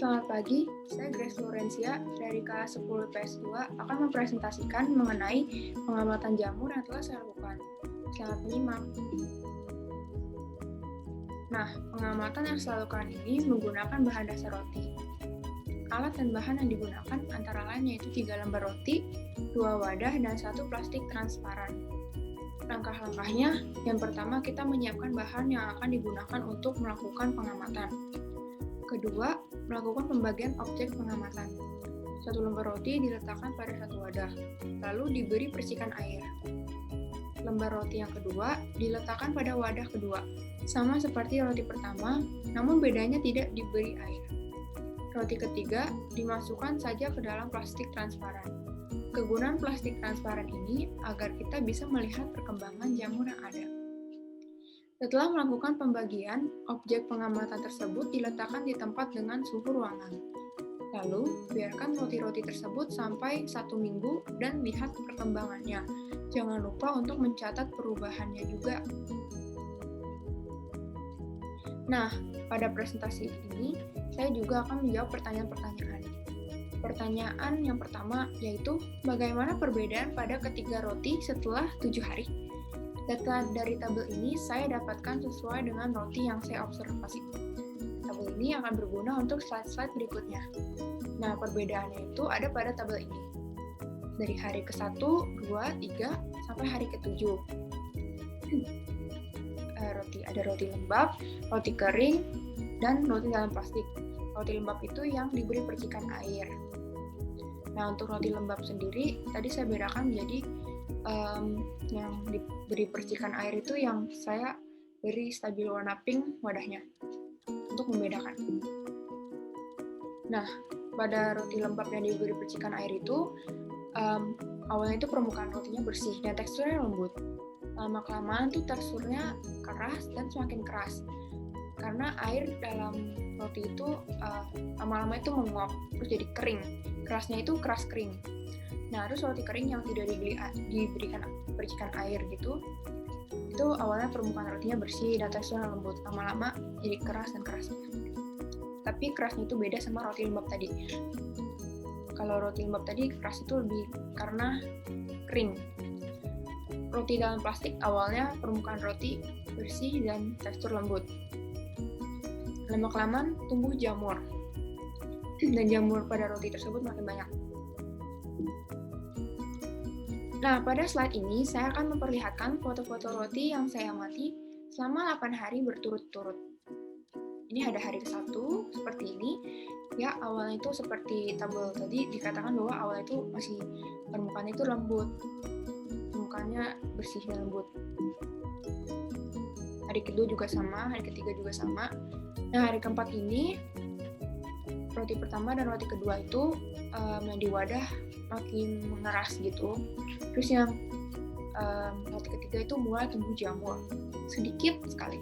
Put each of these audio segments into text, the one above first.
Selamat pagi, saya Grace Lorencia dari kelas 10 PS2 akan mempresentasikan mengenai pengamatan jamur yang telah saya lakukan. Selamat menyimak. Nah, pengamatan yang saya lakukan ini menggunakan bahan dasar roti. Alat dan bahan yang digunakan antara lain yaitu 3 lembar roti, 2 wadah, dan 1 plastik transparan. Langkah-langkahnya, yang pertama kita menyiapkan bahan yang akan digunakan untuk melakukan pengamatan. Kedua, melakukan pembagian objek pengamatan. 1 lembar roti diletakkan pada 1 wadah, lalu diberi percikan air. Lembar roti yang kedua diletakkan pada wadah kedua, sama seperti roti pertama, namun bedanya tidak diberi air. Roti ketiga dimasukkan saja ke dalam plastik transparan. Kegunaan plastik transparan ini agar kita bisa melihat perkembangan jamur yang ada. Setelah melakukan pembagian, objek pengamatan tersebut diletakkan di tempat dengan suhu ruangan. Lalu, biarkan roti-roti tersebut sampai 1 minggu dan lihat perkembangannya. Jangan lupa untuk mencatat perubahannya juga. Nah, pada presentasi ini, saya juga akan menjawab pertanyaan-pertanyaan. Pertanyaan yang pertama yaitu, bagaimana perbedaan pada ketiga roti setelah 7 hari? Data dari tabel ini saya dapatkan sesuai dengan roti yang saya observasi. Tabel ini akan berguna untuk slide-slide berikutnya. Nah, perbedaannya itu ada pada tabel ini. Dari hari ke-1, 2, 3, sampai hari ke-7. Ada roti lembab, roti kering, dan roti dalam plastik. Roti lembab itu yang diberi percikan air. Nah, untuk roti lembab sendiri, tadi saya bedakan menjadi yang diberi percikan air itu yang saya beri stabilo warna pink wadahnya untuk membedakan. Nah, pada roti lembab yang diberi percikan air itu awalnya itu permukaan rotinya bersih dan teksturnya lembut. Lama-kelamaan tuh teksturnya keras dan semakin keras karena air dalam roti itu lama-lama itu menguap terus jadi kering. Kerasnya itu keras kering. Nah, terus roti kering yang tidak diberikan percikan air gitu, itu awalnya permukaan rotinya bersih dan teksturnya lembut, lama-lama jadi keras dan keras. Tapi kerasnya itu beda sama roti lembab tadi. Kalau roti lembab tadi keras itu lebih karena kering. Roti dalam plastik awalnya permukaan roti bersih dan tekstur lembut. Lama-kelamaan tumbuh jamur. Dan jamur pada roti tersebut makin banyak. Nah, pada slide ini saya akan memperlihatkan foto-foto roti yang saya amati selama 8 hari berturut-turut. Ini ada hari ke-1 seperti ini. Ya, awalnya itu seperti tabel tadi dikatakan bahwa awalnya itu masih permukaannya itu lembut. Permukaannya bersih dan lembut. Hari kedua juga sama, hari ketiga juga sama. Nah, hari keempat ini roti pertama dan roti kedua itu yang di wadah makin mengeras gitu. Terus yang roti ketiga itu mulai tumbuh jamur sedikit sekali.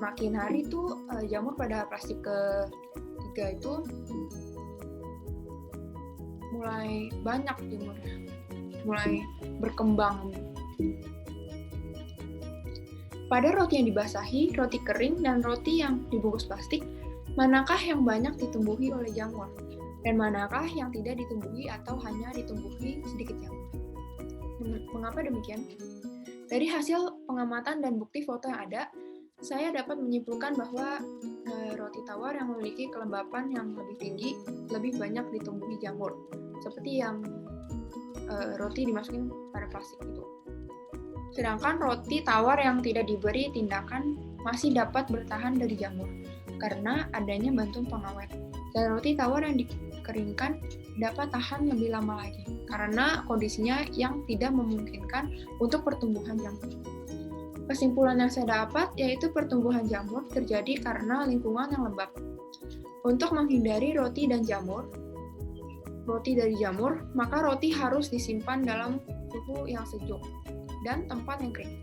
Makin hari tuh jamur pada plastik ketiga itu mulai banyak jamurnya, mulai berkembang. Pada roti yang dibasahi, roti kering, dan roti yang dibungkus plastik, manakah yang banyak ditumbuhi oleh jamur? Dan manakah yang tidak ditumbuhi atau hanya ditumbuhi sedikit jamur? Mengapa demikian? Dari hasil pengamatan dan bukti foto yang ada, saya dapat menyimpulkan bahwa roti tawar yang memiliki kelembapan yang lebih tinggi lebih banyak ditumbuhi jamur, seperti yang roti dimasukin pada plastik itu. Sedangkan roti tawar yang tidak diberi tindakan masih dapat bertahan dari jamur karena adanya bantuan pengawet. Dan roti tawar yang dikeringkan dapat tahan lebih lama lagi karena kondisinya yang tidak memungkinkan untuk pertumbuhan jamur. Kesimpulan yang saya dapat yaitu pertumbuhan jamur terjadi karena lingkungan yang lembab. Untuk menghindari roti dari jamur, maka roti harus disimpan dalam suhu yang sejuk dan tempat yang kering.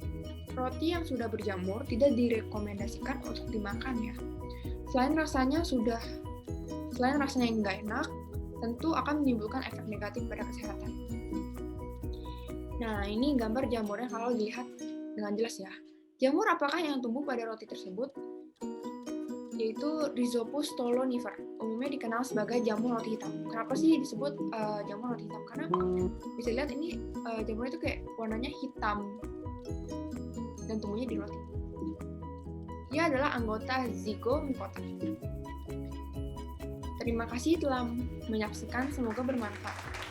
Roti yang sudah berjamur tidak direkomendasikan untuk dimakan ya. Selain rasanya yang nggak enak, tentu akan menimbulkan efek negatif pada kesehatan. Nah, ini gambar jamurnya kalau dilihat dengan jelas ya. Jamur apakah yang tumbuh pada roti tersebut? yaitu Rhizopus stolonifer. Umumnya dikenal sebagai jamur roti hitam. Kenapa sih disebut jamur roti hitam? Karena bisa lihat ini jamurnya itu kayak warnanya hitam dan tumbuhnya di roti. Ia adalah anggota Zygomycota. Terima kasih telah menyaksikan, semoga bermanfaat.